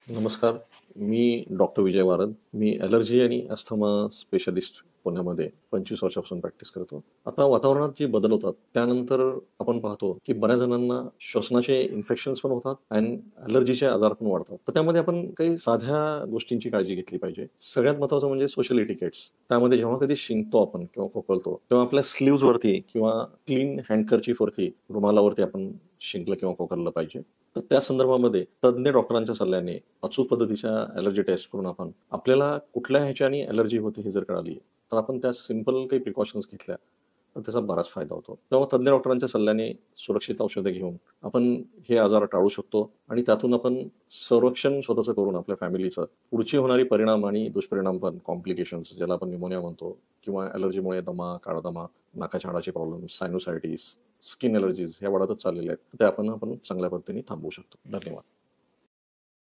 नमस्कार. मी डॉक्टर विजय वारद. मी ॲलर्जी आणि asthma specialist पुण्यामध्ये 25 वर्षापासून प्रॅक्टिस करतो. आता वातावरणात जे बदल होतात, त्यानंतर आपण पाहतो, की बऱ्याच जणांना श्वसनाचे इन्फेक्शन्स पण होतात आणि ॲलर्जीचे आजार पण वाढतात. तर त्यामध्ये आपण काही साध्या गोष्टींची काळजी घेतली पाहिजे. सगळ्यात महत्त्वाचं म्हणजे सोशल एटिकेट्स. त्यामध्ये जेव्हा कधी शिंकतो आपण किंवा खोकलतो, तेव्हा आपल्या स्लीव्हजवरती किंवा क्लीन हँडकर्चीफवरती, रुमालावरती आपण शिंकलं किंवा खोकललं पाहिजे. तर त्या संदर्भामध्ये तज्ञ डॉक्टरांच्या सल्ल्याने अचूक पद्धतीच्या ॲलर्जी टेस्ट करून आपल्याला कुठल्या ह्याच्याने ॲलर्जी होते हे जर कळाली, तर आपण त्या सिंपल काही प्रिकॉशन्स घेतल्या, तर त्याचा बराच फायदा होतो. तेव्हा तज्ञ डॉक्टरांच्या सल्ल्याने सुरक्षित औषधं घेऊन आपण हे आजार टाळू शकतो आणि त्यातून आपण संरक्षण स्वतःचं करून आपल्या फॅमिलीचं पुढची होणारी परिणाम आणि दुष्परिणाम पण कॉम्प्लिकेशन्स ज्याला आपण न्यूमोनिया म्हणतो किंवा ॲलर्जीमुळे दमा, काळा दमा, नाकाच्या हाडाचे प्रॉब्लेम, सायनोसायटिस, स्किन ॲलर्जीज ह्या वाढतच चाललेल्या आहेत. त्या आपण चांगल्या पद्धतीने थांबवू शकतो. धन्यवाद.